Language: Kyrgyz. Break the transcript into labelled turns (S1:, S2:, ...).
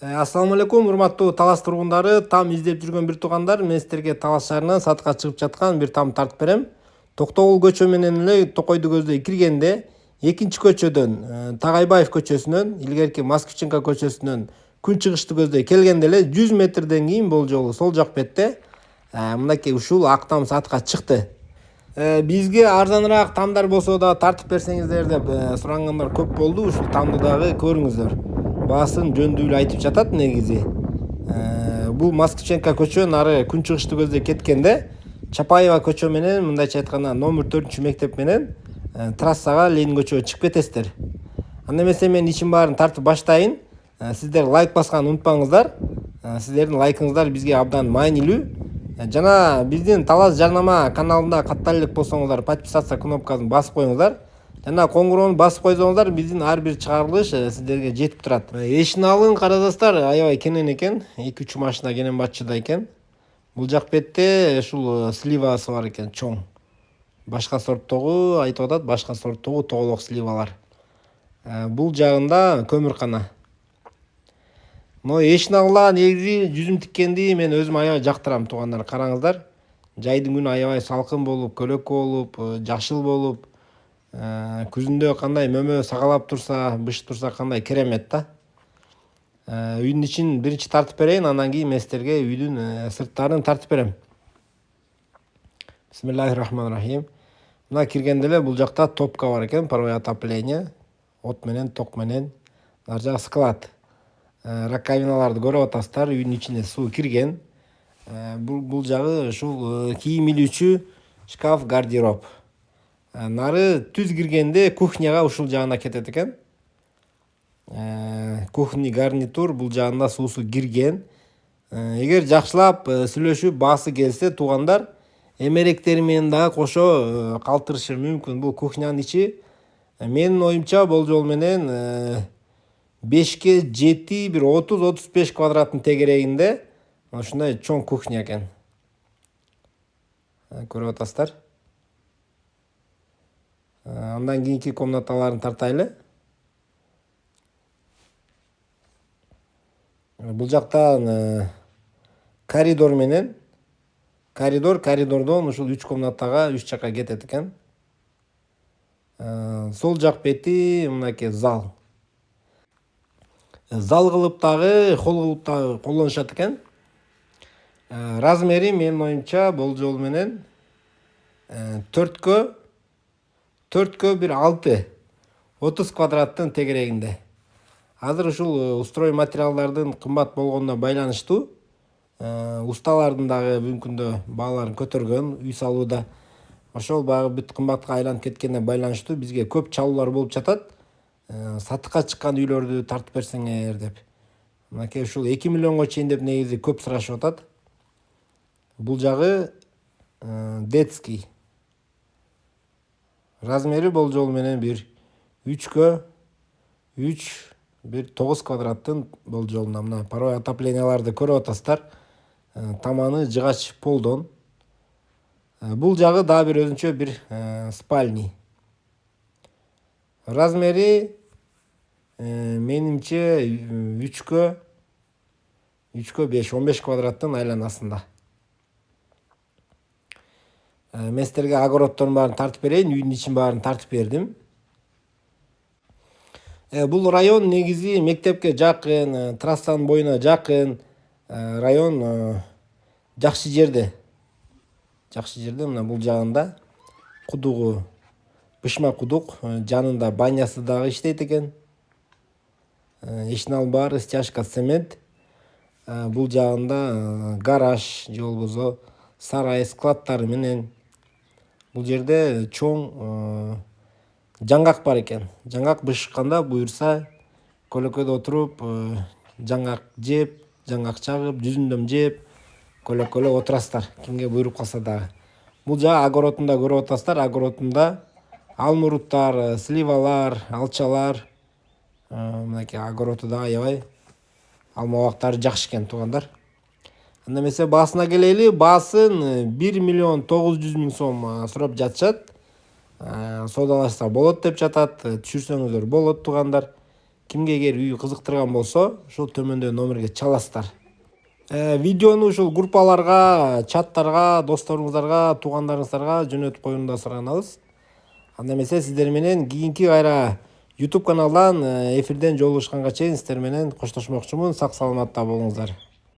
S1: Ассаламу алейкум, урматтуу Талас тургундары. Там издеп жүргөн бир туугандар, мен сиздерге Талас шаарынан сатка чыгып жаткан бир там тартып берем. Токтогул көчө менен эле Токойду көздөй киргенде, экинчи көчөдөн, Тагайбаев көчөсүнөн, илгерки Москвиченко көчөсүнөн күн чыгышты көздөй келгенде эле 100 метрден кийин бул жолу сол жак бетте мынакей ушул ак там сатка чыкты. Бизге арзаныраак тамдар болсо да тартып берсеңиздер деп сурагандар көп болду. Ушул тамды дагы көрүңүздөр. Баасын жөндүү эле айтып жатат негизи. Бул Москвиченко көчө нары күн чыгышты көздөй кеткенде Чапаева көчө менен, мындайча айтканда номер 4 мектеп менен трассага Ленин көчөгө чыгып кетесиздер. Анда эмесе мен ишин баарын тартып баштайын. Сиздер лайк басканды унутпаңыздар. Сиздердин лайкыңыздар бизге абдан маанилүү. Жана биздин Талас жарнама каналында каттала элек болсоңуздар, подписаться кнопкасын басып коюңуздар. Жана коңгуроону басып койсоңуздар, биздин ар бир чыгарылыш сиздерге жетип турат. Эшин алын карадастар, аябай кенен экен, 2-3 машина кенен батчыда экен. Бул жак бетте ушул сливасы бар экен, чоң. Башка сорттогу айтып атат, башка сорттогу тоголок сливалар. Бул жагында көмүркана. Эшин алгыла негизи жүзүм тиккенди мен өзүм аябай жактырам туугандар, караңыздар. Жайдын күнү аябай салкын болуп, көлөкө болуп, жашыл болуп, күзүндө кандай мөмө сагалап турса, быш турса кандай керемет да. Үйдүн ичин биринчи тартып берейин, андан кийин мен сиздерге үйдүн сырттарын тартып берем. Бисмиллахиррахманиррахим. Мына киргенде эле бул жакта топка бар экен, паровое отопление, от менен, ток менен, ар жагы склад. Раковиналарды көрүп атасыздар, үйдүн ичине суу кирген. Бул жагы ушул кийим илүүчү шкаф, гардероб. Нары түз киргенде кухняга ушул жагына кетет экен. Кухня гарнитур бул жагында суусу кирген. Эгер жакшылап сүйлөшүп баасы келсе туугандар, эмеректери менен дагы кошо калтырышы мүмкүн. Бул кухнянын ичи менин оюмча болжол менен 5-ке 7 бир 30-35 квадраттын тегерегинде ушундай чоң кухня экен. Көрүп атасыздар. Андан кийинки комнаталарын тартайлы. Бул жактан коридор менен, коридордон ушул 3 комнатага 3 жакка кетет экен. Сол жак бети мынакей зал. Зал кылып дагы, холл кылып дагы колдонушат экен. Размери менин оюмча болжол менен 4кө бир 6, 30 квадраттын тегерегинде. Азыр ушул устрой материалдардын кымбат болгонуна байланыштуу усталардын дагы бүгүнкү күндө бааларын көтөргөн үй салууда. Ошол баягы бүт кымбатка айланып кеткенине байланыштуу бизге көп чалуулар болуп жатат. Сатыкка чыккан үйлөрдү тартып берсеңер деп. Мынакей ушул 2 миллионго чейин деп негизи көп сурашып атат. Бул жагы детский. Размери болжол менен бир 3кө 3 бир 9 квадраттын болжолунда. Мына паровое отопленияларды көрүп атасыздар. Таманы жыгач полдон. Бул жагы дагы бир өзүнчө бир спальни. Размери менимче 3кө 5, 15 квадраттын айланасында. Мен сиздерге огороддордун баарын тартып берейин, үйдүн ичин баарын тартып бердим. Бул район негизи мектепке жакын, трассанын боюна жакын район, жакшы жерде. Мына бул жагында кудугу, бышма кудук, жанында банясы дагы иштейт экен. Эшин алып баары стяжка цемент. Бул жагында гараж же болбосо сарай, складдары менен. Бул жерде чоң жаңгак бар экен. Жаңгак бышыкканда буюрса көлөкөдө отуруп жаңгак жеп, жаңгак чагып, жүзүндөм жеп, көлөкөлө отурасыздар. Кимге буйруп калса дагы. Бул жагы огородунда көрүп атасыздар. Огородунда алмуруттар, сливалар, алчалар. Мынакей огороду да аябай алма бактары жакшы экен туугандар. Анда эмесе баасына келели. Баасын 1 миллион 900 миң сом сурап жатышат. Соодалашса болот деп жатат. Түшүрсөңүздөр болот туугандар. Кимге эгер үй кызыктырган болсо ушул төмөндө номерге чаласыздар. Видеону ушул группаларга, чаттарга, досторуңуздарга, туугандарыңыздарга жөнөтүп коюуну да суранабыз. Анда эмесе сиздер менен кийинки кайра YouTube каналдан эфирден жолугушканга чейин сиздер менен коштошмокчумун. Сак саламатта болуңуздар.